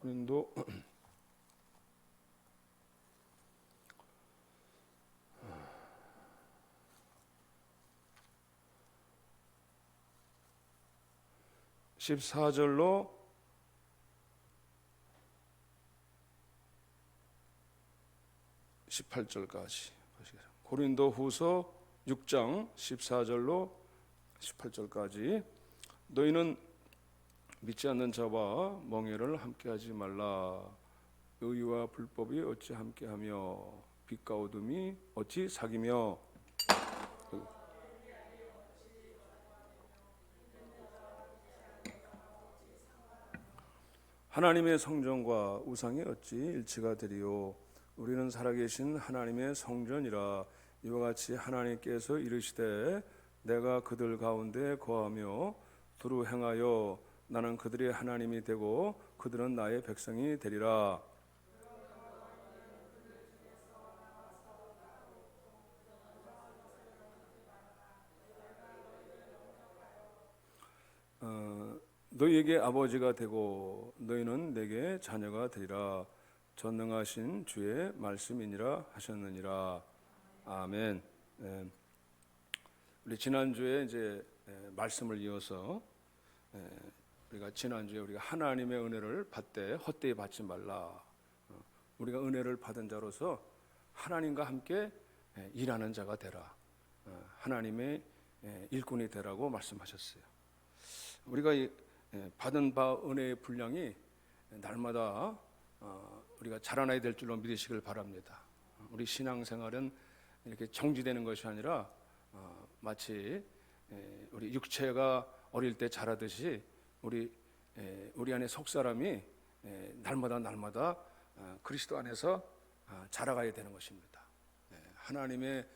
고린도 14절로 18절까지 고린도 후서 6장 14절로 18절까지 너희는 믿지 않는 자와 멍에를 함께하지 말라. 의와 불법이 어찌 함께하며 빛과 어둠이 어찌 사귀며. 하나님의 성전과 우상이 어찌 일치가 되리요. 우리는 살아계신 하나님의 성전이라. 이와 같이 하나님께서 이르시되 내가 그들 가운데 거하며 두루 행하여 나는 그들의 하나님이 되고 그들은 나의 백성이 되리라. 너희에게 아버지가 되고 너희는 내게 자녀가 되리라. 전능하신 주의 말씀이니라 하셨느니라. 아멘. 우리 지난주에 이제 말씀을 이어서 우리가 지난주에 우리가 하나님의 은혜를 받되 헛되이 받지 말라. 우리가 은혜를 받은 자로서 하나님과 함께 일하는 자가 되라. 하나님의 일꾼이 되라고 말씀하셨어요. 우리가 받은 바 은혜의 분량이 날마다 우리가 자라나야 될 줄로 믿으시길 바랍니다. 우리 신앙생활은 이렇게 정지되는 것이 아니라 마치 우리 육체가 어릴 때 자라듯이 우리 안에 속 사람이 날마다 그리스도 안에서 자라가야 되는 것입니다. 하나님의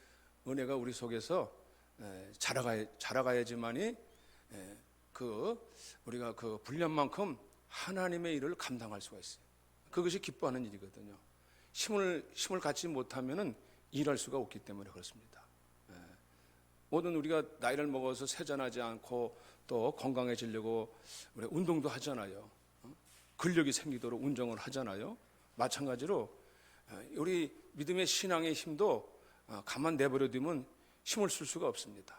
은혜가 우리 속에서 자라가야지만이 우리가 그 분량만큼 하나님의 일을 감당할 수가 있어요. 그것이 기뻐하는 일이거든요. 힘을 갖지 못하면은 일할 수가 없기 때문에 그렇습니다. 모든 우리가 나이를 먹어서 세잔하지 않고 또 건강해지려고 우리 운동도 하잖아요. 근력이 생기도록 운동을 하잖아요. 마찬가지로 우리 믿음의 신앙의 힘도 가만 내버려두면 힘을 쓸 수가 없습니다.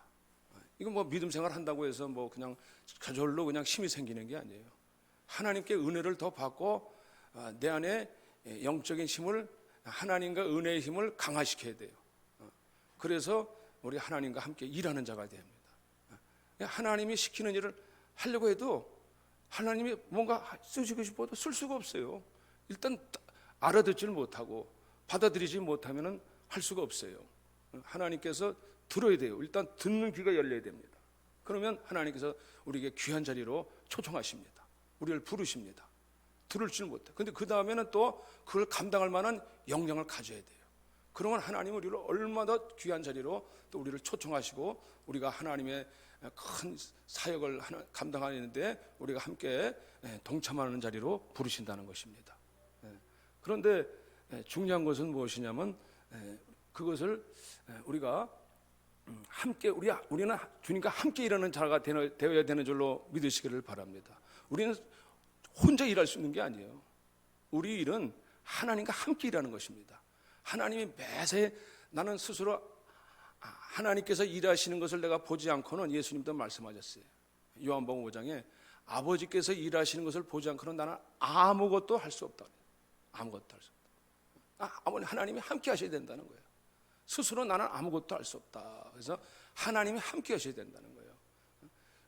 이건 뭐 믿음 생활 한다고 해서 뭐 그냥 저절로 그냥 힘이 생기는 게 아니에요. 하나님께 은혜를 더 받고 내 안에 영적인 힘을, 하나님과 은혜의 힘을 강화시켜야 돼요. 그래서 우리 하나님과 함께 일하는 자가 됩니다. 하나님이 시키는 일을 하려고 해도 하나님이 뭔가 쓰시고 싶어도 쓸 수가 없어요. 일단 알아듣지를 못하고 받아들이지 못하면 할 수가 없어요. 하나님께서 들어야 돼요. 일단 듣는 귀가 열려야 됩니다. 그러면 하나님께서 우리에게 귀한 자리로 초청하십니다. 우리를 부르십니다. 들을 줄 못해. 근데 그 다음에는 또 그걸 감당할 만한 역량을 가져야 돼요. 그러면 하나님은 우리를 얼마나 귀한 자리로 또 우리를 초청하시고 우리가 하나님의 큰 사역을 감당하는데 우리가 함께 동참하는 자리로 부르신다는 것입니다. 그런데 중요한 것은 무엇이냐면 그것을 우리가 함께 우리는 주님과 함께 일하는 자가 되어야 되는 줄로 믿으시기를 바랍니다. 우리는 혼자 일할 수 있는 게 아니에요. 우리 일은 하나님과 함께 일하는 것입니다. 하나님이 매사에 나는 스스로 하나님께서 일하시는 것을 내가 보지 않고는, 예수님도 말씀하셨어요. 요한복음 5장에 아버지께서 일하시는 것을 보지 않고는 나는 아무것도 할 수 없다. 아무것도 할 수 없다. 하나님이 함께 하셔야 된다는 거예요. 스스로 나는 아무것도 할 수 없다. 그래서 하나님이 함께 하셔야 된다는 거예요.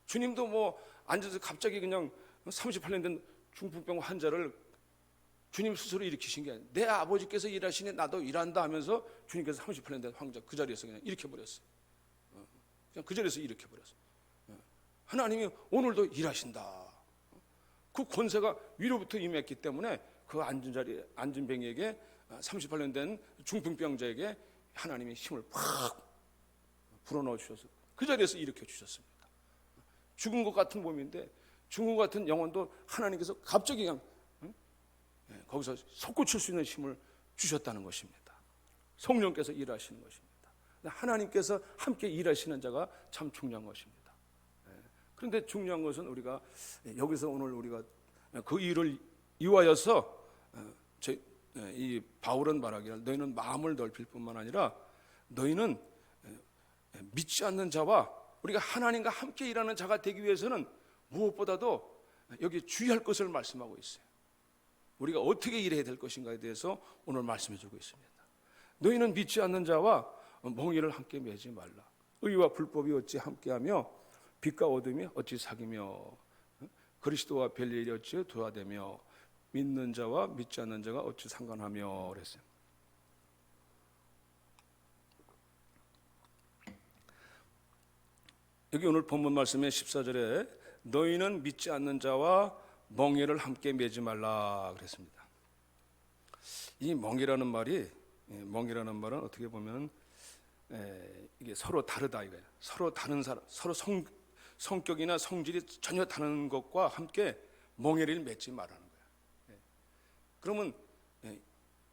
주님도 뭐 앉아서 갑자기 그냥 38년 된 중풍병 환자를 주님 스스로 일으키신 게 아니에요. 내 아버지께서 일하시니 나도 일한다 하면서 주님께서 38년 된 환자 그 자리에서 그냥 일으켜버렸어요. 그냥 그 자리에서 일으켜버렸어요. 하나님이 오늘도 일하신다. 그 권세가 위로부터 임했기 때문에 그 앉은 병에게 38년 된 중풍병자에게 하나님이 힘을 팍 불어넣어 주셔서 그 자리에서 일으켜 주셨습니다. 죽은 것 같은 몸인데 죽은 것 같은 영혼도 하나님께서 갑자기 그냥 거기서 솟구칠 수 있는 힘을 주셨다는 것입니다. 성령께서 일하시는 것입니다. 하나님께서 함께 일하시는 자가 참 중요한 것입니다. 그런데 중요한 것은 우리가 여기서 오늘 우리가 그 일을 이와여서 이 바울은 말하기를 너희는 마음을 넓힐 뿐만 아니라 너희는 믿지 않는 자와 우리가 하나님과 함께 일하는 자가 되기 위해서는 무엇보다도 여기 주의할 것을 말씀하고 있어요. 우리가 어떻게 일해야 될 것인가에 대해서 오늘 말씀해 주고 있습니다. 너희는 믿지 않는 자와 멍에를 함께 매지 말라. 의와 불법이 어찌 함께하며 빛과 어둠이 어찌 사귀며 그리스도와 벨리엘이 어찌 도화되며 믿는 자와 믿지 않는 자가 어찌 상관하며 그랬어요. 여기 오늘 본문 말씀의 14절에 너희는 믿지 않는 자와 멍에를 함께 매지 말라 그랬습니다. 이 멍이라는 말은 어떻게 보면 이게 서로 다르다 이거예요. 서로 다른 사람, 서로 성격이나 성질이 전혀 다른 것과 함께 멍에를 맺지 말라는 거예요. 그러면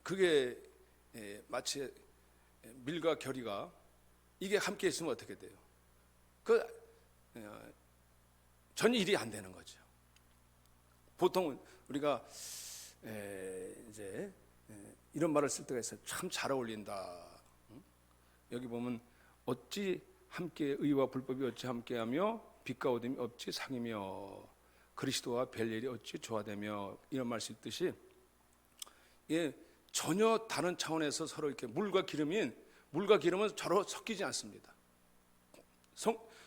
그게 마치 밀과 결이가 이게 함께 있으면 어떻게 돼요? 전혀 일이 안 되는 거죠. 보통 우리가 이제 이런 말을 쓸 때가 있어요. 참 잘 어울린다. 여기 보면 어찌 함께 의와 불법이 어찌 함께하며 빛과 어둠이 어찌 상이며 그리스도와 벨리엘이 어찌 조화되며 이런 말씀 있듯이 전혀 다른 차원에서 서로 이렇게 물과 기름은 서로 섞이지 않습니다.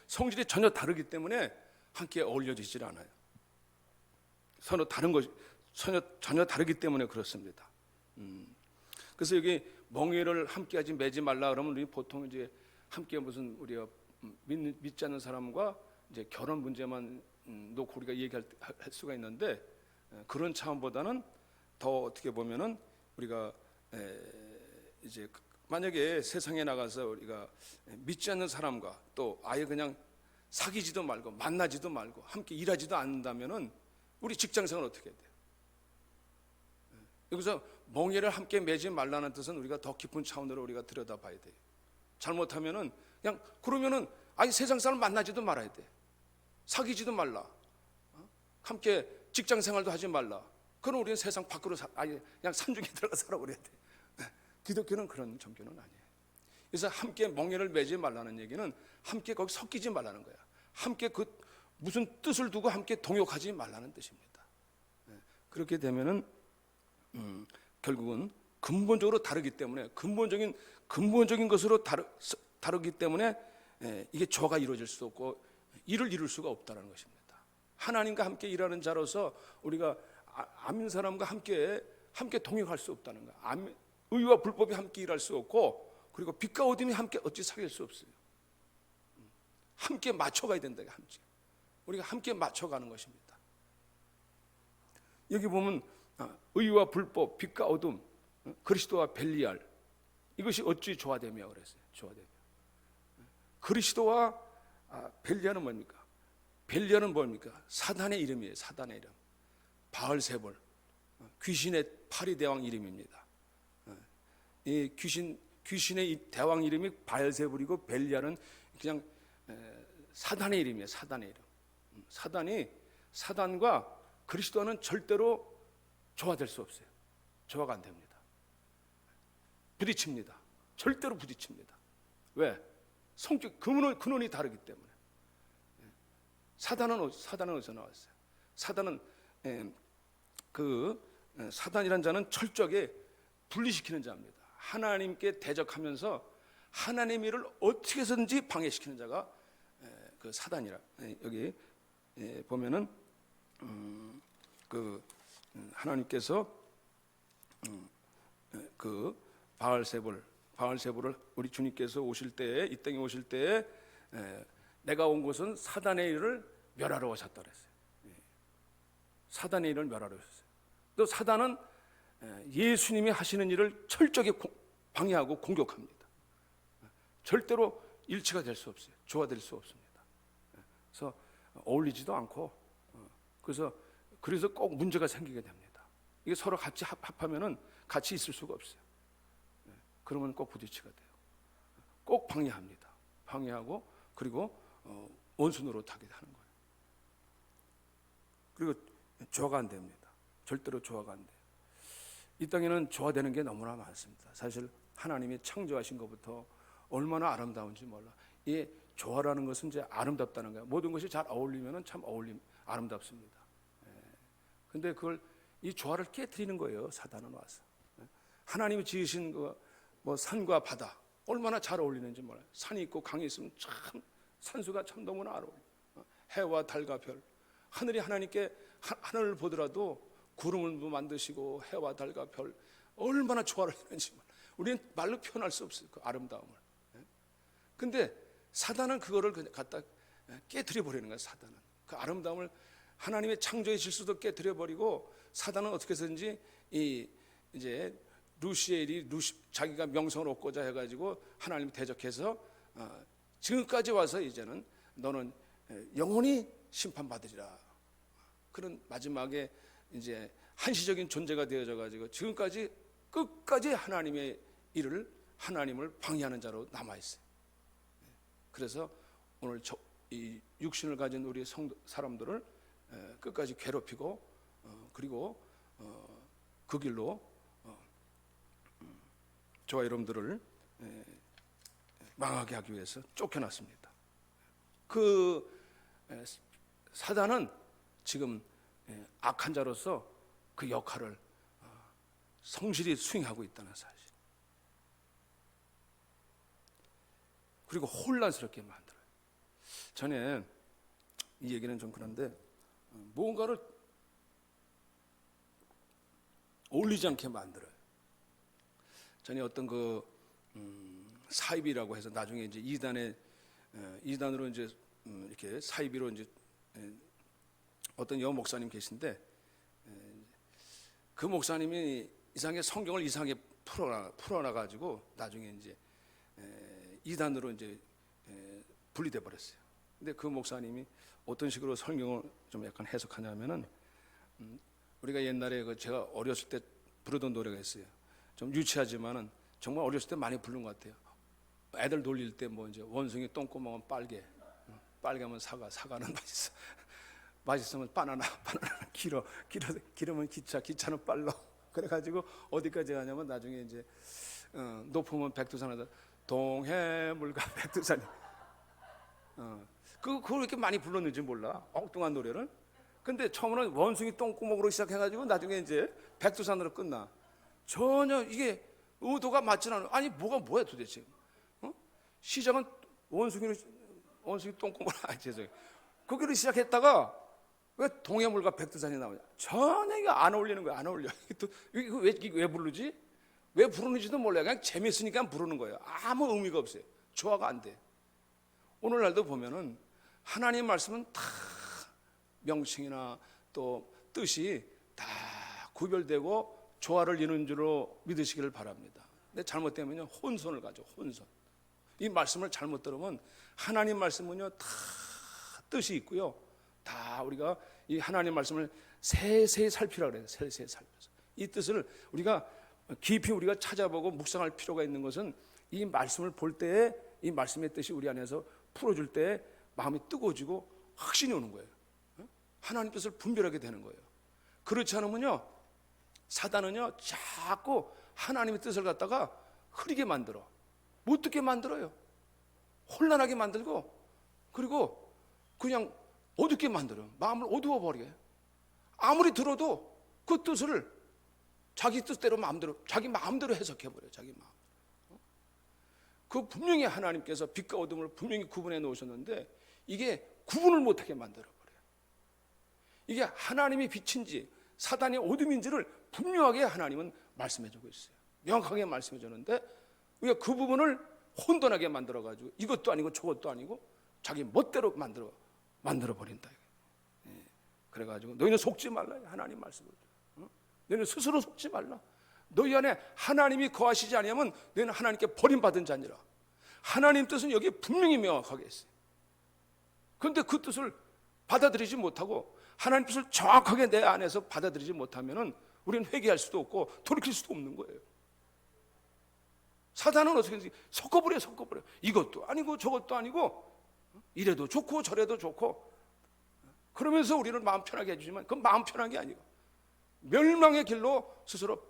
성질이 전혀 다르기 때문에 함께 어울려지질 않아요. 서로 다른 것이 전혀 다르기 때문에 그렇습니다. 그래서 여기 멍에를 함께하지 매지 말라 그러면 우리 보통 이제 함께 무슨 우리가 믿지 않는 사람과 이제 결혼 문제만 놓고 우리가 얘기할 수가 있는데 그런 차원보다는 더 어떻게 보면은 우리가 이제 만약에 세상에 나가서 우리가 믿지 않는 사람과 또 아예 그냥 사귀지도 말고 만나지도 말고 함께 일하지도 않는다면은 우리 직장생활 어떻게 해야 돼요? 여기서 멍에를 함께 매지 말라는 뜻은 우리가 더 깊은 차원으로 우리가 들여다봐야 돼요. 잘못하면은 그냥 그러면은 아예 세상 사람 만나지도 말아야 돼. 사귀지도 말라. 함께 직장생활도 하지 말라. 그럼 우리는 세상 밖으로 아예 그냥 산중에 들어가 살아 그래야 돼. 기독교는 그런 종교는 아니에요. 그래서 함께 멍에를 매지 말라는 얘기는 함께 거기 섞이지 말라는 거야. 함께 그 무슨 뜻을 두고 함께 동역하지 말라는 뜻입니다. 그렇게 되면은 결국은 근본적으로 다르기 때문에 근본적인 것으로 다르기 때문에 이게 조화가 이루어질 수 없고 일을 이룰 수가 없다는 것입니다. 하나님과 함께 일하는 자로서 우리가 아민 사람과 함께 동역할 수 없다는 거야. 의와 불법이 함께 일할 수 없고 그리고 빛과 어둠이 함께 어찌 사귈 수 없어요. 함께 맞춰가야 된다. 우리가 함께 맞춰가는 것입니다. 여기 보면 의와 불법, 빛과 어둠, 그리스도와 벨리알 이것이 어찌 조화되며 그랬어요. 조화되며. 그리스도와 벨리알은 뭡니까? 벨리알은 뭡니까? 사단의 이름이에요. 사단의 이름. 바알세볼, 귀신의 파리 대왕 이름입니다. 이 귀신의 이 대왕 이름이 바알세볼이고 벨리알은 그냥 사단의 이름이에요. 사단의 이름. 사단과 그리스도와는 절대로 조화될 수 없어요. 조화가 안 됩니다. 부딪힙니다. 절대로 부딪힙니다. 왜? 성격 근원이 다르기 때문에. 사단은 어디서 나왔어요? 사단이란 자는 철저하게 분리시키는 자입니다. 하나님께 대적하면서 하나님의 일을 어떻게 해서든지 방해시키는 자가 그 사단이라. 여기 보면은 하나님께서 그 바알세볼을 우리 주님께서 오실 때에 이 땅에 오실 때에 내가 온 곳은 사단의 일을 멸하러 오셨다 그랬어요. 사단의 일을 멸하러 오셨어요. 또 사단은 예수님이 하시는 일을 철저하게 방해하고 공격합니다. 절대로 일치가 될 수 없어요. 조화될 수 없습니다. 그래서 어울리지도 않고 그래서 꼭 문제가 생기게 됩니다. 이게 서로 같이 합하면은 같이 있을 수가 없어요. 그러면 꼭 부딪히게 돼요. 꼭 방해합니다. 방해하고 그리고 원수 노릇하게 하는 거예요. 그리고 조화가 안 됩니다. 절대로 조화가 안 돼요. 이 땅에는 조화되는 게 너무나 많습니다. 사실 하나님이 창조하신 것부터 얼마나 아름다운지 몰라. 이 조화라는 것은 이제 아름답다는 거예요. 모든 것이 잘 어울리면 참 아름답습니다. 근데 그걸 이 조화를 깨트리는 거예요. 사단은 와서. 하나님이 지으신 뭐 산과 바다 얼마나 잘 어울리는지 몰라요. 산이 있고 강이 있으면 참 산수가 참 너무나 아름다워요. 해와 달과 별, 하늘이 하나님께 하늘을 보더라도 구름을 만드시고 해와 달과 별 얼마나 조화를 이루는지 우리는 말로 표현할 수 없어요. 그 아름다움을. 근데 사단은 그거를 갖다 깨트려 버리는 거예요. 사단은 그 아름다움을 하나님의 창조의 질서도 깨트려 버리고, 사단은 어떻게 해서든지 이제 루시엘이 자기가 명성을 얻고자 해가지고 하나님 대적해서 지금까지 와서 이제는 너는 영원히 심판받으리라. 그런 마지막에 이제 한시적인 존재가 되어져 가지고 지금까지 끝까지 하나님의 일을, 하나님을 방해하는 자로 남아 있어요. 그래서 오늘 이 육신을 가진 우리 사람들을 끝까지 괴롭히고 그리고 그 길로 저와 여러분들을 망하게 하기 위해서 쫓겨났습니다. 그 사단은 지금 악한 자로서 그 역할을 성실히 수행하고 있다는 사실, 그리고 혼란스럽게 만들어요. 전에 이 얘기는 좀 그런데 무언가를 어울리지 않게 만들어요. 전에 어떤 사이비라고 해서 나중에 이제 이단으로 이제 이렇게 사이비로 이제 어떤 여 목사님 계신데, 그 목사님이 이상하게 성경을 이상하게 풀어놔 가지고 나중에 이제 이단으로 이제 분리돼 버렸어요. 근데 그 목사님이 어떤 식으로 성경을 좀 약간 해석하냐면은, 우리가 옛날에 제가 어렸을 때 부르던 노래가 있어요. 좀 유치하지만은 정말 어렸을 때 많이 부른 것 같아요. 애들 놀릴 때 뭐 이제 원숭이 똥구멍은 빨개, 빨개면 사과는 맛있어, 맛있으면 바나나 길으면 기차는 빨라. 그래가지고 어디까지 가냐면 나중에 이제 높으면 백두산에다 동해물과 백두산이 그걸 이렇게 많이 불렀는지 몰라, 엉뚱한 노래를. 근데 처음에는 원숭이 똥구멍으로 시작해가지고 나중에 이제 백두산으로 끝나. 전혀 이게 의도가 맞지는 않아. 아니 뭐야 도대체. 시작은 원숭이 똥구멍, 죄송해요. 거기로 시작했다가 왜 동해물과 백두산이 나오냐. 전혀 이게 안 어울리는 거야. 안 어울려. 이거 왜 부르지? 왜 부르는지도 몰라요. 그냥 재밌으니까 부르는 거예요. 아무 의미가 없어요. 조화가 안 돼. 오늘날도 보면은 하나님 말씀은 다 명칭이나 또 뜻이 다 구별되고 조화를 이루는 줄로 믿으시기를 바랍니다. 근데 잘못되면요 혼선을 가져. 혼선. 이 말씀을 잘못 들으면 하나님 말씀은요 다 뜻이 있고요, 다 우리가 이 하나님 말씀을 세세히 살피라 그래요. 세세히 살펴서 이 뜻을 우리가 깊이 우리가 찾아보고 묵상할 필요가 있는 것은, 이 말씀을 볼 때에 이 말씀의 뜻이 우리 안에서 풀어줄 때 마음이 뜨거워지고 확신이 오는 거예요. 하나님 뜻을 분별하게 되는 거예요. 그렇지 않으면요 사단은요 자꾸 하나님의 뜻을 갖다가 흐리게 만들어, 못 듣게 만들어요. 혼란하게 만들고, 그리고 그냥 어둡게 만들어요. 마음을 어두워 버려요. 아무리 들어도 그 뜻을 자기 뜻대로 자기 마음대로 해석해 버려요. 자기 마음. 그 분명히 하나님께서 빛과 어둠을 분명히 구분해 놓으셨는데 이게 구분을 못하게 만들어 버려요. 이게 하나님이 빛인지 사단이 어둠인지를 분명하게 하나님은 말씀해 주고 있어요. 명확하게 말씀해 주는데 우리가 그 부분을 혼돈하게 만들어 가지고 이것도 아니고 저것도 아니고 자기 멋대로 만들어 버린다. 그래 가지고 너희는 속지 말라. 하나님 말씀을. 너희는 스스로 속지 말라. 너희 안에 하나님이 거하시지 아니하면 너희는 하나님께 버림받은 자니라. 하나님 뜻은 여기에 분명히 명확하게 있어요. 그런데 그 뜻을 받아들이지 못하고 하나님 뜻을 정확하게 내 안에서 받아들이지 못하면 우리는 회개할 수도 없고 돌이킬 수도 없는 거예요. 사단은 어떻게 섞어버려. 이것도 아니고 저것도 아니고 이래도 좋고 저래도 좋고 그러면서 우리는 마음 편하게 해주지만 그건 마음 편한 게 아니고 멸망의 길로 스스로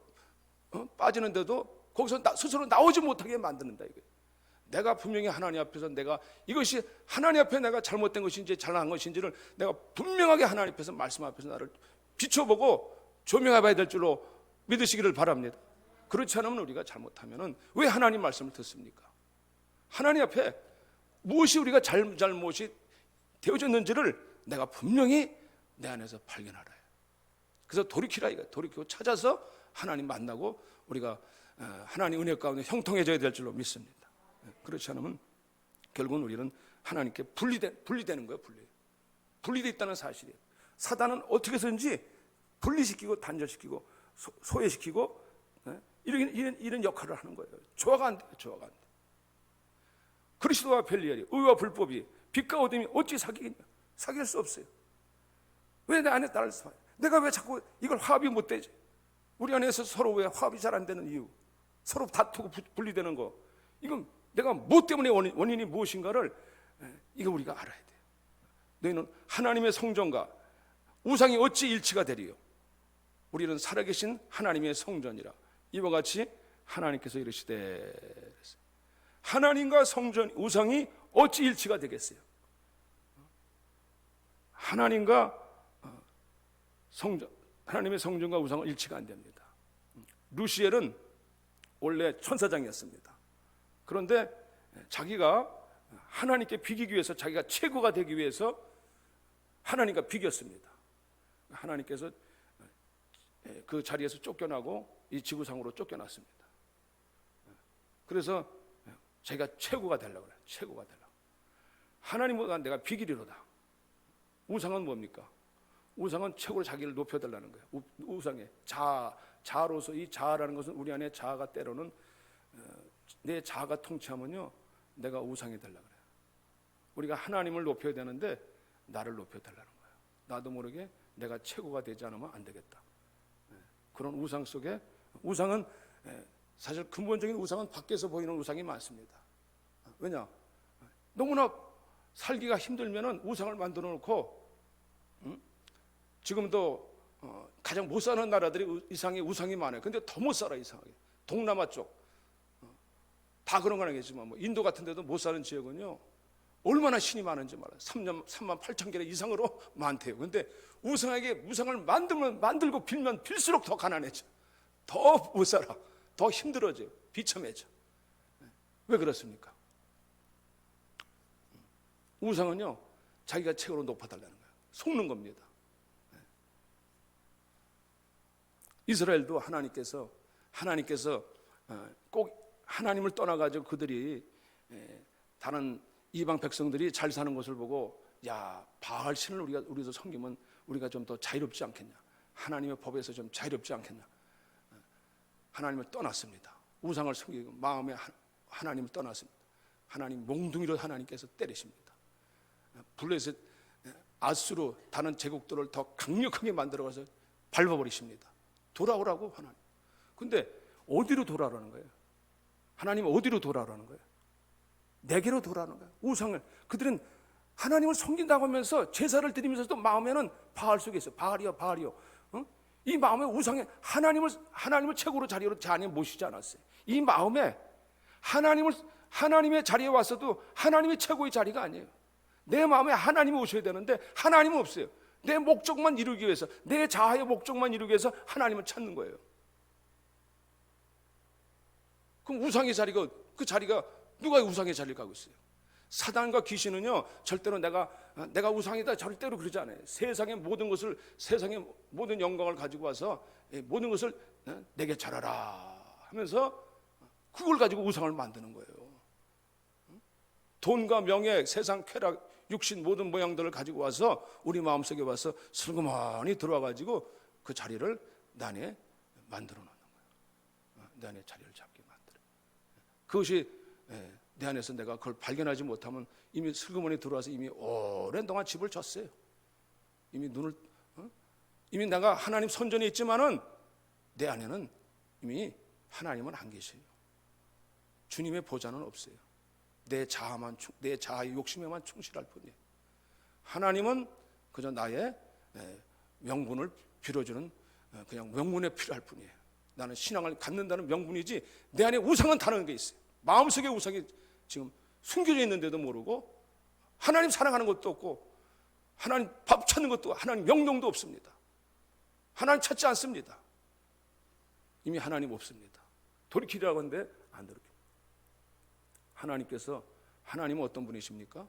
빠지는데도 거기서 스스로 나오지 못하게 만드는다 이거예요. 내가 분명히 하나님 앞에서 내가 이것이 하나님 앞에 내가 잘못된 것인지 잘난 것인지를 내가 분명하게 하나님 앞에서 말씀 앞에서 나를 비춰보고 조명해봐야 될 줄로 믿으시기를 바랍니다. 그렇지 않으면 우리가 잘못하면 왜 하나님 말씀을 듣습니까? 하나님 앞에 무엇이 우리가 잘못이 되어졌는지를 내가 분명히 내 안에서 발견하라. 그래서 돌이키라 이거. 돌이키고 찾아서 하나님 만나고 우리가 하나님 은혜 가운데 형통해져야 될 줄로 믿습니다. 그렇지 않으면 결국은 우리는 하나님께 분리되는 거예요. 분리되어 있다는 사실이에요. 사단은 어떻게 해서든지 분리시키고 단절시키고 소외시키고 이런 역할을 하는 거예요. 조화가 안 돼요. 조화가 안 돼요. 그리스도와 벨리알이 의와 불법이 빛과 어둠이 어찌 사귀겠냐? 사귈 수 없어요. 왜 내 안에 나를 내가 왜 자꾸 이걸 화합이 못 되지? 우리 안에서 서로 왜 화합이 잘 안 되는 이유, 서로 다투고 분리되는 거, 이건 내가 뭐 때문에 원인이 무엇인가를 이거 우리가 알아야 돼요. 너희는 하나님의 성전과 우상이 어찌 일치가 되리요? 우리는 살아계신 하나님의 성전이라. 이와 같이 하나님께서 이르시되, 하나님과 성전 우상이 어찌 일치가 되겠어요? 하나님과 성전, 하나님의 성전과 우상은 일치가 안 됩니다. 루시엘은 원래 천사장이었습니다. 그런데 자기가 하나님께 비기기 위해서, 자기가 최고가 되기 위해서 하나님과 비겼습니다. 하나님께서 그 자리에서 쫓겨나고 이 지구상으로 쫓겨났습니다. 그래서 자기가 최고가 되려고 그래요. 최고가 되려고. 하나님보다 내가 비기리로다. 우상은 뭡니까? 우상은 최고로 자기를 높여달라는 거예요. 우상의 자아로서, 이 자아라는 것은 우리 안에 자아가 때로는 내 자아가 통치하면요 내가 우상이 되려고 그래요. 우리가 하나님을 높여야 되는데 나를 높여달라는 거예요. 나도 모르게 내가 최고가 되지 않으면 안 되겠다. 그런 우상 속에, 우상은 사실 근본적인 우상은 밖에서 보이는 우상이 많습니다. 왜냐? 너무나 살기가 힘들면은 우상을 만들어 놓고, 지금도 가장 못 사는 나라들이 이상하게 우상이 많아요. 근데 더 못 살아. 이상하게 동남아 쪽 다 그런 건 아니겠지만 뭐 인도 같은 데도 못 사는 지역은요 얼마나 신이 많은지 말아요. 3만 8천 개 이상으로 많대요. 근데 우상에게 우상을 만들고 빌면 빌수록 더 가난해져, 더 못 살아, 더 힘들어져요, 비참해져. 왜 그렇습니까? 우상은요 자기가 최고로 높아달라는 거예요. 속는 겁니다. 이스라엘도 하나님께서 꼭 하나님을 떠나가지고 그들이 다른 이방 백성들이 잘 사는 것을 보고, 야, 바알 신을 우리도 섬기면 우리가 좀 더 자유롭지 않겠냐, 하나님의 법에서 좀 자유롭지 않겠냐, 하나님을 떠났습니다. 우상을 섬기고 마음에 하나님을 떠났습니다. 하나님 몽둥이로 하나님께서 때리십니다. 블레셋 아수르 다른 제국들을 더 강력하게 만들어가서 밟아버리십니다. 돌아오라고 하나님. 근데 어디로 돌아오라는 거예요? 하나님 어디로 돌아오라는 거예요? 내게로 돌아오는 거예요. 우상을, 그들은 하나님을 섬긴다고 하면서 제사를 드리면서도 마음에는 바알 속에 있어요. 바알이요. 이 마음에 우상에 하나님을 최고로 자리로 자녀 모시지 않았어요. 이 마음에 하나님의 자리에 왔어도 하나님이 최고의 자리가 아니에요. 내 마음에 하나님이 오셔야 되는데 하나님은 없어요. 내 목적만 이루기 위해서, 내 자아의 목적만 이루기 위해서 하나님을 찾는 거예요. 그럼 우상의 자리가, 그 자리가 누가 우상의 자리를 가고 있어요? 사단과 귀신은요 절대로 내가 우상이다 절대로 그러지 않아요. 세상의 모든 것을, 세상의 모든 영광을 가지고 와서 모든 것을 내게 잘하라 하면서 그걸 가지고 우상을 만드는 거예요. 돈과 명예, 세상 쾌락, 육신 모든 모양들을 가지고 와서 우리 마음속에 와서 슬그머니 들어와 가지고 그 자리를 내 안에 만들어 놓는 거예요. 내 안에 자리를 잡게 만들어. 그것이 내 안에서 내가 그걸 발견하지 못하면 이미 슬그머니 들어와서 이미 오랜 동안 집을 졌어요. 이미 이미 내가 하나님 선전에 있지만은 내 안에는 이미 하나님은 안 계세요. 주님의 보좌는 없어요. 내 자아의 욕심에만 충실할 뿐이에요. 하나님은 그저 나의 명분을 빌어주는 그냥 명분에 필요할 뿐이에요. 나는 신앙을 갖는다는 명분이지 내 안에 우상은 다른 게 있어요. 마음속에 우상이 지금 숨겨져 있는데도 모르고 하나님 사랑하는 것도 없고 하나님 밥 찾는 것도 하나님 명령도 없습니다. 하나님 찾지 않습니다. 이미 하나님 없습니다. 돌이키려고 하는데 안 돌이켜. 하나님께서 하나님은 어떤 분이십니까?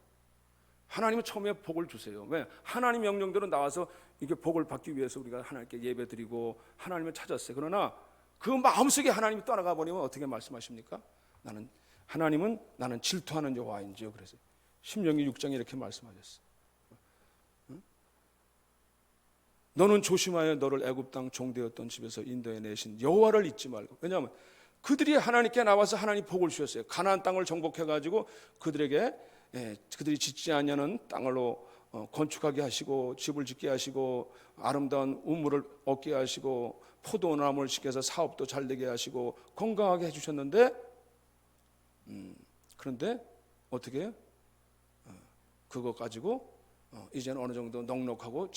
하나님은 처음에 복을 주세요. 왜? 하나님 명령대로 나와서 이게 복을 받기 위해서 우리가 하나님께 예배드리고 하나님을 찾았어요. 그러나 그 마음속에 하나님이 떠나가 버리면 어떻게 말씀하십니까? 나는 질투하는 여호와인지요. 그래서 신명기 6장에 이렇게 말씀하셨어요. 너는 조심하여 너를 애굽 땅 종되었던 집에서 인도해 내신 여호와를 잊지 말고. 왜냐하면 그들이 하나님께 나와서 하나님 복을 주셨어요. 가나안 땅을 정복해 가지고 그들에게 그들이 짓지 않냐는 땅으로 건축하게 하시고 집을 짓게 하시고 아름다운 우물을 얻게 하시고 포도나무를 시켜서 사업도 잘 되게 하시고 건강하게 해주셨는데 그런데 어떻게 해요? 그거 가지고 이제는 어느 정도 넉넉하고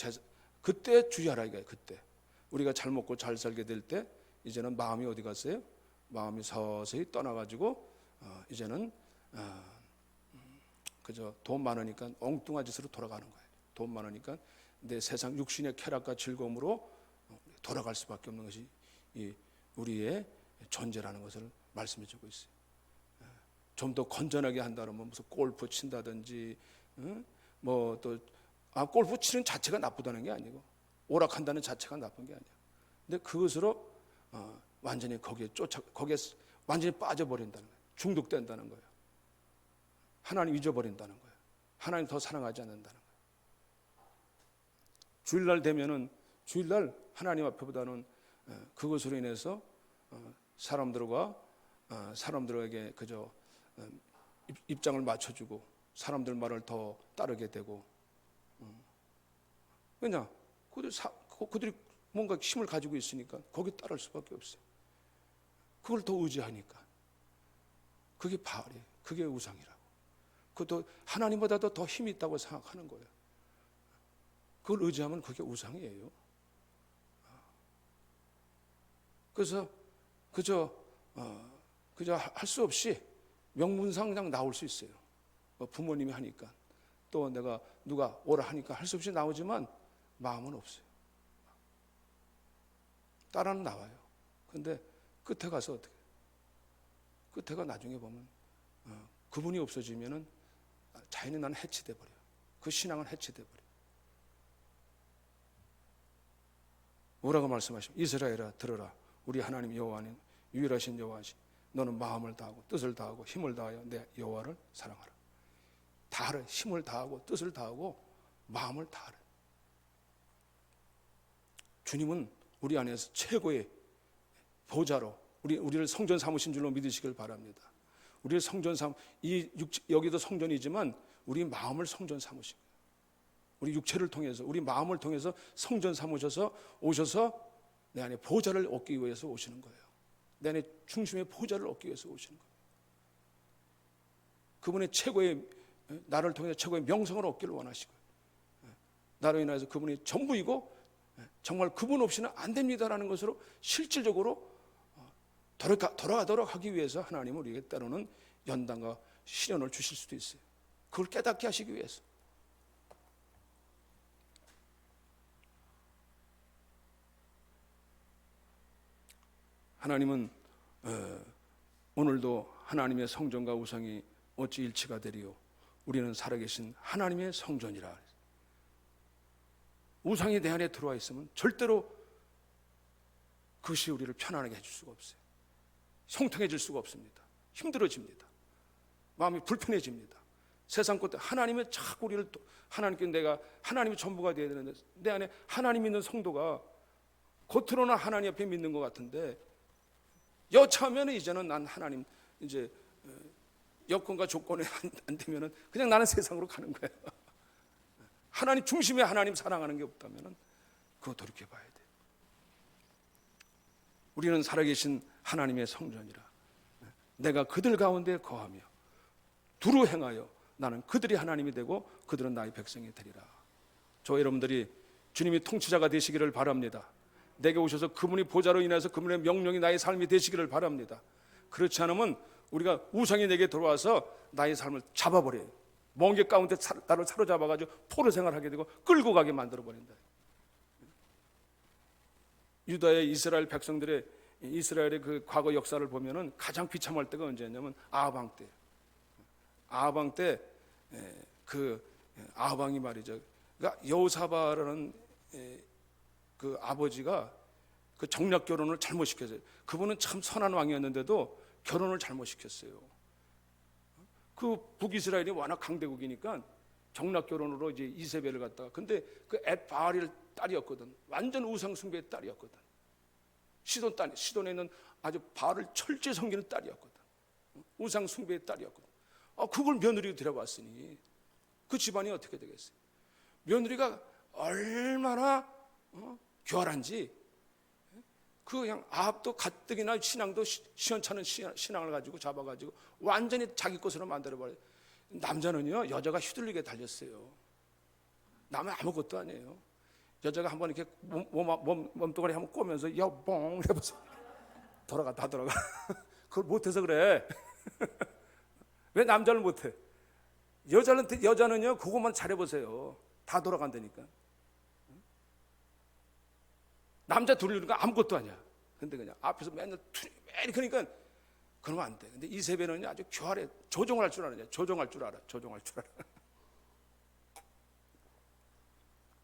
그때 주의하라 이거예요. 그때 우리가 잘 먹고 잘 살게 될 때 이제는 마음이 어디 갔어요? 마음이 서서히 떠나가지고 이제는 그저 돈 많으니까 엉뚱한 짓으로 돌아가는 거예요. 돈 많으니까 내 세상 육신의 쾌락과 즐거움으로 돌아갈 수밖에 없는 것이 이 우리의 존재라는 것을 말씀해주고 있어요. 좀 더 건전하게 한다면 무슨 골프 친다든지 뭐 또 골프 치는 자체가 나쁘다는 게 아니고 오락한다는 자체가 나쁜 게 아니야. 근데 그것으로 완전히 거기에 완전히 빠져버린다는 거예요. 중독된다는 거예요. 하나님 잊어버린다는 거예요. 하나님 더 사랑하지 않는다는 거예요. 주일날 되면은 주일날 하나님 앞에보다는 그것으로 인해서 사람들에게 그저 입장을 맞춰주고 사람들 말을 더 따르게 되고 왜냐? 그들이 뭔가 힘을 가지고 있으니까 거기 따를 수밖에 없어요. 그걸 더 의지하니까 그게 바알이에요. 그게 우상이라고. 그것도 하나님보다도 더 힘이 있다고 생각하는 거예요. 그걸 의지하면 그게 우상이에요. 그래서 그저 할 수 없이 명분상 그냥 나올 수 있어요. 부모님이 하니까 또 내가 누가 오라 하니까 할 수 없이 나오지만 마음은 없어요. 따라는 나와요. 근데 끝에 가서 어떻게? 끝에가 나중에 보면 그분이 없어지면은 자연히 나는 해치돼 버려요. 그 신앙은 해치돼 버려요. 뭐라고 말씀하시면 이스라엘아 들어라. 우리 하나님 여호와는 유일하신 여호와시. 너는 마음을 다하고 뜻을 다하고 힘을 다하여 내 여호와를 사랑하라. 다하라. 힘을 다하고 뜻을 다하고 마음을 다하라. 주님은 우리 안에서 최고의 보좌로 우리를 성전 삼으신 줄로 믿으시길 바랍니다. 우리를 성전 여기도 성전이지만 우리 마음을 성전 삼으신 거예요. 우리 육체를 통해서 우리 마음을 통해서 성전 삼으셔서 오셔서 내 안에 보좌를 얻기 위해서 오시는 거예요. 내 안에 중심의 보좌를 얻기 위해서 오시는 거예요. 그분의 나를 통해서 최고의 명성을 얻기를 원하시고 나로 인해서 그분이 전부이고 정말 그분 없이는 안 됩니다라는 것으로 실질적으로 돌아가도록 하기 위해서 하나님은 우리에게 때로는 연단과 시련을 주실 수도 있어요. 그걸 깨닫게 하시기 위해서. 하나님은 오늘도 하나님의 성전과 우상이 어찌 일치가 되리요? 우리는 살아계신 하나님의 성전이라. 우상이 내 안에 들어와 있으면 절대로 그것이 우리를 편안하게 해줄 수가 없어요. 형통해질 수가 없습니다. 힘들어집니다. 마음이 불편해집니다. 세상 것들 하나님의 자꾸 우리를 하나님께 내가 하나님의 전부가 되어야 되는데 내 안에 하나님 믿는 성도가 겉으로는 하나님 앞에 믿는 것 같은데 여차하면 이제는 난 하나님 이제 여건과 조건에 안 되면은 그냥 나는 세상으로 가는 거예요. 하나님 중심에 하나님 사랑하는 게 없다면은 그거 돌이켜봐야 돼. 우리는 살아계신 하나님의 성전이라. 내가 그들 가운데 거하며 두루 행하여 나는 그들이 하나님이 되고 그들은 나의 백성이 되리라. 저 여러분들이 주님이 통치자가 되시기를 바랍니다. 내게 오셔서 그분이 보좌로 인해서 그분의 명령이 나의 삶이 되시기를 바랍니다. 그렇지 않으면 우리가 우상이 내게 들어와서 나의 삶을 잡아버려요. 먼 길 가운데 나를 사로잡아가지고 포로 생활하게 되고 끌고 가게 만들어버린다. 유다의 이스라엘 백성들의 이스라엘의 그 과거 역사를 보면은 가장 비참할 때가 언제였냐면 아하방 때. 아하방 때 그 아하방이 말이죠. 그러니까 여호사밧이라는 그 아버지가 그 정략 결혼을 잘못 시켰어요. 그분은 참 선한 왕이었는데도 결혼을 잘못 시켰어요. 그 북이스라엘이 워낙 강대국이니까 정략 결혼으로 이제 이세벨을 갖다가, 근데 그 엣바알의 딸이었거든. 완전 우상 숭배의 딸이었거든. 시돈에 있는 아주 바알을 철저히 섬기는 딸이었거든. 우상 숭배의 딸이었거든. 그걸 며느리로 데려왔으니 그 집안이 어떻게 되겠어요? 며느리가 얼마나 교활한지, 그 그냥 아합도 가뜩이나 신앙도 시원찮은 신앙을 가지고 잡아가지고 완전히 자기 것으로 만들어버려요. 남자는요, 여자가 휘둘리게 달렸어요. 남은 아무것도 아니에요. 여자가 한번 이렇게 몸뚱아리 한번 꼬면서 여봉 해보세요. 다 돌아가. 그걸 못해서 그래. 왜 남자를 못해? 여자는요, 그것만 잘해보세요. 다 돌아간다니까. 남자 둘이니까 아무것도 아니야. 근데 그냥 앞에서 맨날 그러니까 그러면 안 돼. 근데 이세벨은요, 아주 교활해. 조종할 줄 알아. 조종할 줄 알아.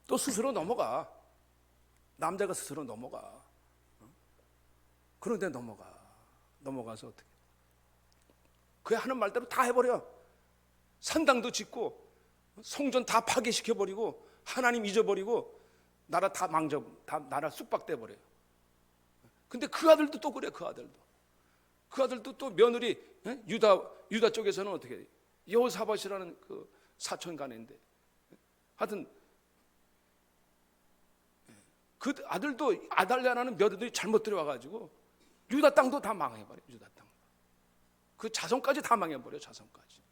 또 스스로 넘어가. 남자가 스스로 넘어가. 그런데 넘어가서 어떻게? 그 하는 말대로 다 해버려. 산당도 짓고 성전 다 파괴시켜버리고 하나님 잊어버리고 나라 다 나라 쑥박돼 버려요. 근데 그 아들도 또 그래. 그 아들도 또 며느리, 유다 쪽에서는 어떻게 해? 여호사밧이라는 그 사촌간인데, 하여튼 그 아들도 아달랴라는 며느리들이 잘못 들어와가지고 유다 땅도 다 망해버려. 유다 땅, 그 자손까지 다 망해버려. 자손까지.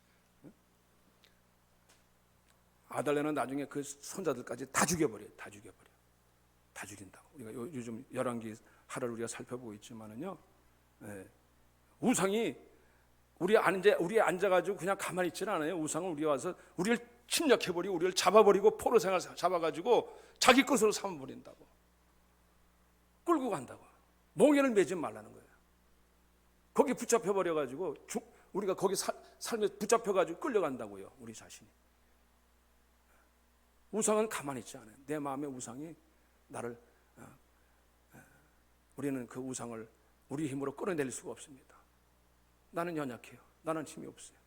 아달랴는 나중에 그 손자들까지 다 죽여버려. 다 죽인다고. 우리가 요즘 열왕기 하를 우리가 살펴보고 있지만은요, 우상이 우리에 앉아가지고 그냥 가만히 있지는 않아요. 우상은 우리 와서 우리를 침략해버리고 우리를 잡아버리고 포로 생활 잡아가지고 자기 것으로 삼아버린다고. 끌고 간다고. 몽에를 매지 말라는 거예요. 거기 붙잡혀버려가지고 우리가 거기 삶에 붙잡혀가지고 끌려간다고요. 우리 자신이. 우상은 가만히 있지 않아요. 내 마음의 우상이 나를, 우리는 그 우상을 우리 힘으로 끌어낼 수가 없습니다. 나는 연약해요. 나는 힘이 없어요.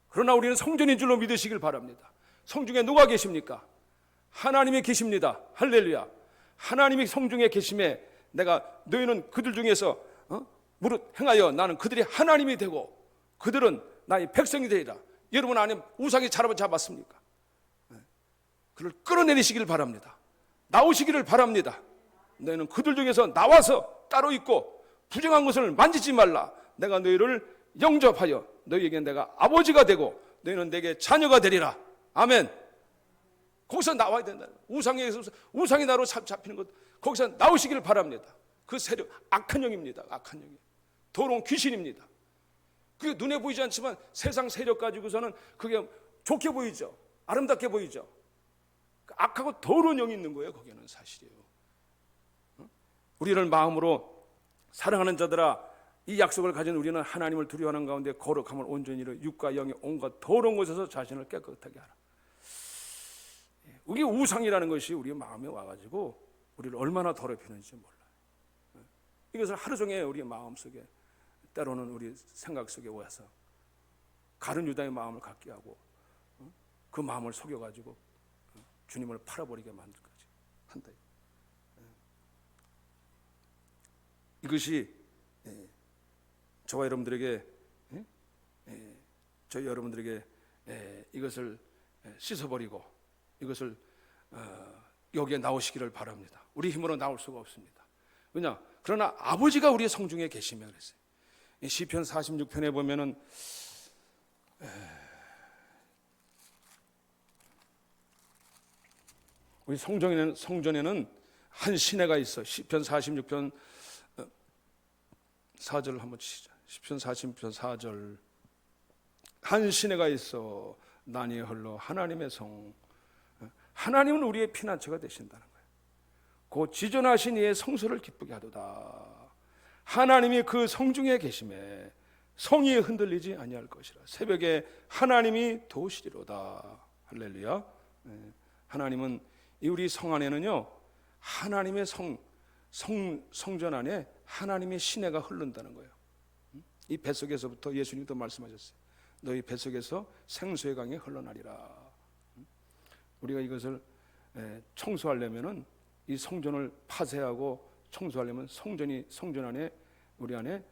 그러나 우리는 성전인 줄로 믿으시길 바랍니다. 성중에 누가 계십니까? 하나님이 계십니다. 할렐루야. 하나님이 성중에 계심에 내가 너희는 그들 중에서 무릇 행하여 나는 그들이 하나님이 되고 그들은 나의 백성이 되리라. 여러분 안에 우상이 잡았습니까? 그를 끌어내리시길 바랍니다. 나오시기를 바랍니다. 너희는 그들 중에서 나와서 따로 있고 부정한 것을 만지지 말라. 내가 너희를 영접하여 너희에게 내가 아버지가 되고 너희는 내게 자녀가 되리라. 아멘. 거기서 나와야 된다. 우상이 나로 잡히는 것, 거기서 나오시기를 바랍니다. 그 세력, 악한 영입니다. 악한 영이. 더러운 귀신입니다. 그게 눈에 보이지 않지만 세상 세력 가지고서는 그게 좋게 보이죠. 아름답게 보이죠. 악하고 더러운 영이 있는 거예요. 거기는 사실이에요. 우리를 마음으로 사랑하는 자들아, 이 약속을 가진 우리는 하나님을 두려워하는 가운데 거룩함을 온전히 이루 육과 영의 온갖 더러운 곳에서 자신을 깨끗하게 하라. 이게 우상이라는 것이 우리 마음에 와가지고 우리를 얼마나 더럽히는지 몰라요. 이것을 하루 종일 우리 마음 속에, 때로는 우리 생각 속에 와서 가룟 유다의 마음을 갖게 하고 그 마음을 속여가지고 주님을 팔아버리게 만들까지 한다. 이것이 저와 여러분들에게, 저희 여러분들에게 이것을 씻어버리고 이것을 여기에 나오시기를 바랍니다. 우리 힘으로 나올 수가 없습니다. 왜냐? 그러나 아버지가 우리의 성중에 계시며 그랬어요. 시편 46편에 보면은 우리 성전에는 한 시내가 있어. 시편 46편 4절을 한번 치자. 시편 46편 4절. 한 시내가 있어 난이 흘러 하나님의 성. 하나님은 우리의 피난처가 되신다는 거예요. 곧 지존하신 이의 성소를 기쁘게 하도다. 하나님이 그 성중에 계심에 성이 흔들리지 아니할 것이라. 새벽에 하나님이 도우시리로다. 할렐루야. 하나님은 우리 성 안에는요, 하나님의 성전 안에 하나님의 시내가 흐른다는 거예요. 이 뱃속에서부터 예수님도 말씀하셨어요. 너희 뱃속에서 생수의 강이 흘러나리라. 우리가 이것을 청소하려면은 이 성전을 파쇄하고 청소하려면 성전 안에 우리 안에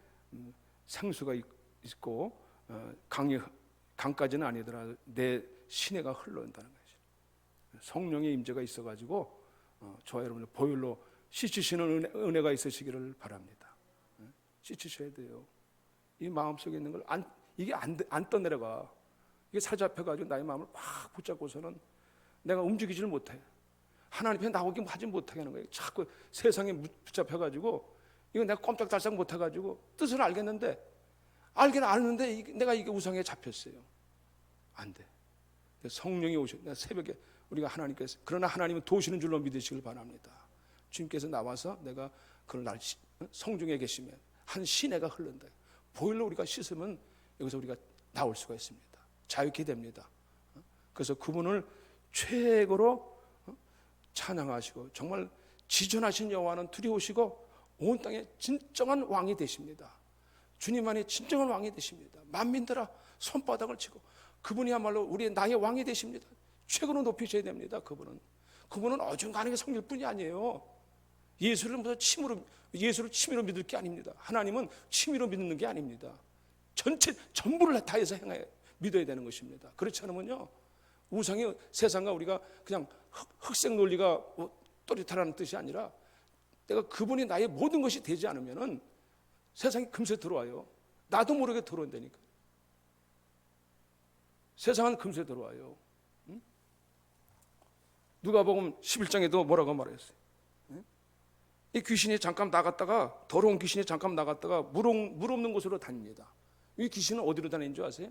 생수가 있고 강까지는 아니더라도 내 시내가 흘러온다는 거죠. 성령의 임재가 있어가지고 저와 여러분들 보혈로 씻으시는 은혜가 있으시기를 바랍니다. 씻으셔야 돼요. 이 마음속에 있는 걸 이게 안 떠내려가. 이게 사로잡혀가지고 나의 마음을 꽉 붙잡고서는 내가 움직이지를 못해. 하나님 앞에 나오기 하지 못하게 하는 거예요. 자꾸 세상에 붙잡혀가지고 이거 내가 꼼짝달싹 못해가지고 뜻을 알겠는데 알긴 아는데 내가 이게 우상에 잡혔어요. 안 돼. 성령이 오셔. 내가 새벽에 우리가 하나님께서, 그러나 하나님은 도우시는 줄로 믿으시길 바랍니다. 주님께서 나와서 내가 그걸 날 성중에 계시면 한 시내가 흐른다. 보일러 우리가 씻으면 여기서 우리가 나올 수가 있습니다. 자유케 됩니다. 그래서 그분을 최고로 찬양하시고 정말 지존하신 여호와는 두려우시고 온 땅에 진정한 왕이 되십니다. 주님만이 진정한 왕이 되십니다. 만민들아 손바닥을 치고 그분이야말로 우리의 나의 왕이 되십니다. 최고로 높이셔야 됩니다. 그분은 어중간하게 섬길 뿐이 아니에요. 예수를 치미로 믿을 게 아닙니다. 하나님은 치미로 믿는 게 아닙니다. 전부를 다해서 믿어야 되는 것입니다. 그렇지 않으면요, 우상의 세상과 우리가 그냥 흑색 논리가 또렷하라는 뜻이 아니라 내가 그분이 나의 모든 것이 되지 않으면은 세상이 금세 들어와요. 나도 모르게 들어온다니까. 세상은 금세 들어와요. 누가복음 11장에도 뭐라고 말했어요? 이 귀신이 잠깐 나갔다가, 더러운 귀신이 잠깐 나갔다가 물 없는 곳으로 다닙니다. 이 귀신은 어디로 다니는 줄 아세요?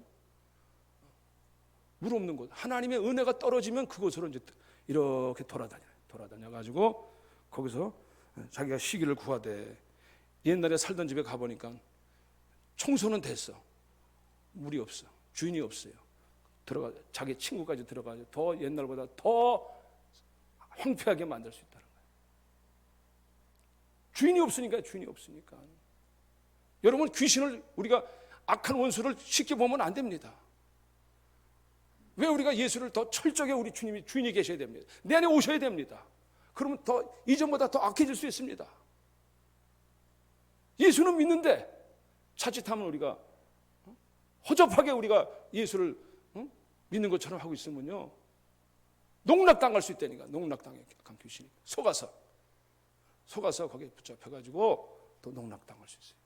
물 없는 곳. 하나님의 은혜가 떨어지면 그곳으로 이제 이렇게 돌아다녀가지고 거기서 자기가 시기를 구하되, 옛날에 살던 집에 가보니까 청소는 됐어. 물이 없어. 주인이 없어요. 자기 친구까지 들어가서 더 옛날보다 더 황폐하게 만들 수 있다는 거예요. 주인이 없으니까. 여러분, 귀신을, 우리가 악한 원수를 쉽게 보면 안 됩니다. 왜 우리가 예수를 더 철저하게 우리 주인이 계셔야 됩니다. 내 안에 오셔야 됩니다. 그러면 더 이전보다 더 악해질 수 있습니다. 예수는 믿는데 자칫하면 우리가 허접하게 우리가 예수를 믿는 것처럼 하고 있으면요, 농락당할 수 있다니까. 농락당해. 약한 귀신이 속아서 거기에 붙잡혀가지고 또 농락당할 수 있어요.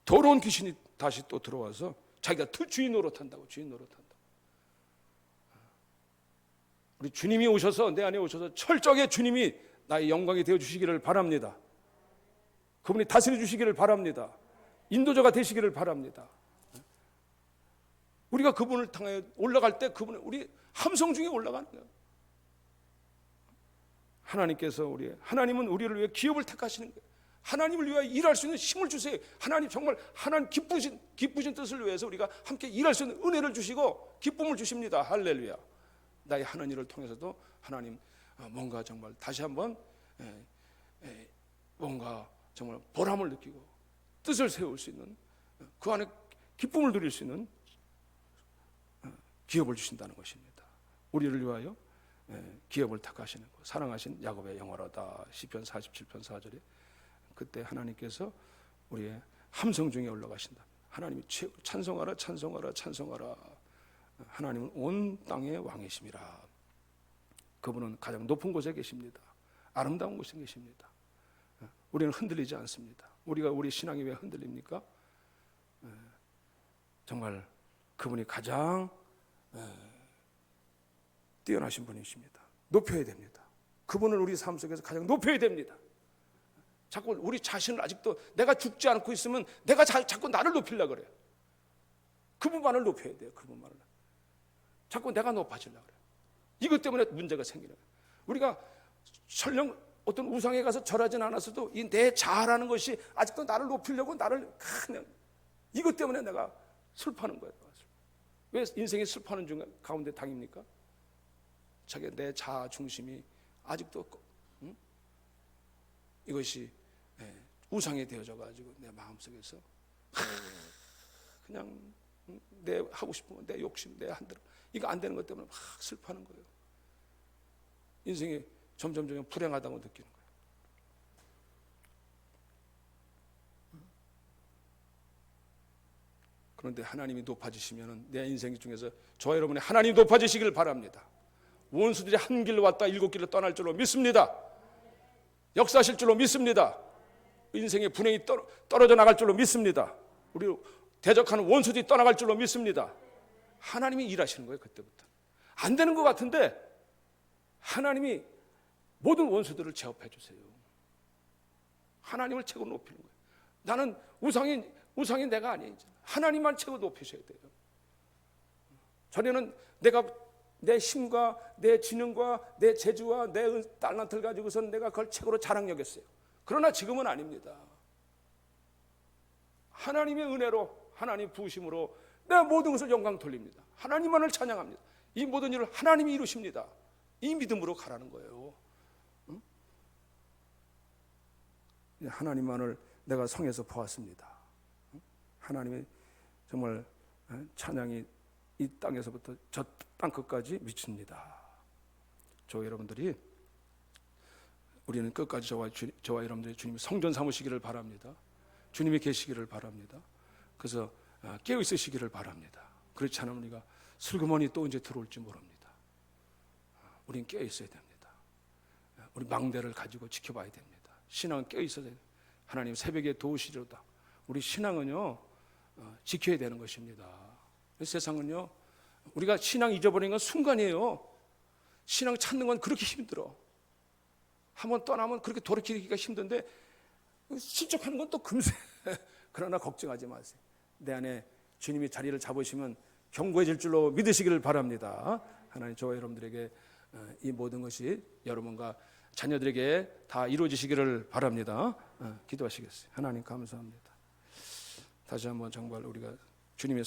더러운 귀신이 다시 또 들어와서 자기가 주인 노릇한다고. 우리 주님이 오셔서 내 안에 오셔서 철저하게 주님이 나의 영광이 되어 주시기를 바랍니다. 그분이 다스려 주시기를 바랍니다. 인도자가 되시기를 바랍니다. 우리가 그분을 향해 올라갈 때 그분은 우리 함성 중에 올라가는 거예요. 하나님은 우리를 위해 기업을 택하시는 거예요. 하나님을 위해 일할 수 있는 힘을 주세요. 하나님 기쁘신 뜻을 위해서 우리가 함께 일할 수 있는 은혜를 주시고 기쁨을 주십니다. 할렐루야. 나의 하는 일을 통해서도 하나님 뭔가 정말 다시 한번 뭔가 정말 보람을 느끼고 뜻을 세울 수 있는, 그 안에 기쁨을 누릴 수 있는 기업을 주신다는 것입니다. 우리를 위하여 기업을 택하시는 것, 사랑하신 야곱의 영화로다. 시편 47편 4절에 그때 하나님께서 우리의 함성 중에 올라가신다. 하나님이 찬송하라. 하나님은 온 땅의 왕이십니다. 그분은 가장 높은 곳에 계십니다. 아름다운 곳에 계십니다. 우리는 흔들리지 않습니다. 우리 신앙이 왜 흔들립니까? 정말 그분이 가장 뛰어나신 분이십니다. 높여야 됩니다. 그분을 우리 삶 속에서 가장 높여야 됩니다. 자꾸 우리 자신을 아직도 내가 죽지 않고 있으면 내가 자꾸 나를 높이려고 그래요. 그분만을 높여야 돼요. 그분만을. 자꾸 내가 높아지려고 그래요. 이것 때문에 문제가 생기는 거예요. 우리가 설령 어떤 우상에 가서 절하진 않았어도 이 내 자아라는 것이 아직도 나를 높이려고 나를 그냥 이것 때문에 내가 슬퍼하는 거예요. 왜 인생이 슬퍼하는 가운데 당입니까? 자기 내 자아 중심이 아직도 이것이 우상이 되어져 가지고 내 마음속에서 그냥 내 하고 싶은 거, 내 욕심, 내 한대로 이거 안 되는 것 때문에 막 슬퍼하는 거예요. 인생이 점점 불행하다고 느끼는 거예요. 그런데 하나님이 높아지시면 내 인생 중에서 저와 여러분이 하나님 높아지시기를 바랍니다. 원수들이 한 길로 왔다 7길로 떠날 줄로 믿습니다. 역사하실 줄로 믿습니다. 인생의 분행이 떨어져 나갈 줄로 믿습니다. 우리 대적하는 원수들이 떠나갈 줄로 믿습니다. 하나님이 일하시는 거예요. 그때부터 안 되는 것 같은데 하나님이 모든 원수들을 제압해 주세요. 하나님을 최고 높이는 거예요. 나는 우상이 내가 아니에요. 하나님만 최고 높이셔야 돼요. 전에는 내가 내 힘과 내 지능과 내 재주와 내 달란트를 가지고선 내가 그걸 최고로 자랑 여겼어요. 그러나 지금은 아닙니다. 하나님의 은혜로 하나님 부으심으로 내 모든 것을 영광 돌립니다. 하나님만을 찬양합니다. 이 모든 일을 하나님이 이루십니다. 이 믿음으로 가라는 거예요. 하나님만을 내가 성에서 보았습니다. 하나님의 정말 찬양이 이 땅에서부터 저 땅 끝까지 미칩니다. 저와 여러분들이 우리는 끝까지 저와 여러분들이 주님의 성전 삼으시기를 바랍니다. 주님이 계시기를 바랍니다. 그래서 깨어 있으시기를 바랍니다. 그렇지 않으면 우리가 슬그머니 또 언제 들어올지 모릅니다. 우리는 깨어 있어야 됩니다. 우리 망대를 가지고 지켜봐야 됩니다. 신앙은 깨어 있어야 됩니다. 하나님 새벽에 도우시리로다. 우리 신앙은요 지켜야 되는 것입니다. 세상은요 우리가 신앙 잊어버리는 건 순간이에요. 신앙 찾는 건 그렇게 힘들어. 한번 떠나면 그렇게 돌이키기가 힘든데 실족하는 건 또 금세. 그러나 걱정하지 마세요. 내 안에 주님이 자리를 잡으시면 견고해질 줄로 믿으시기를 바랍니다. 하나님 저와 여러분들에게 이 모든 것이 여러분과 자녀들에게 다 이루어지시기를 바랍니다. 기도하시겠어요. 하나님 감사합니다. 다시 한번 정말 우리가 주님의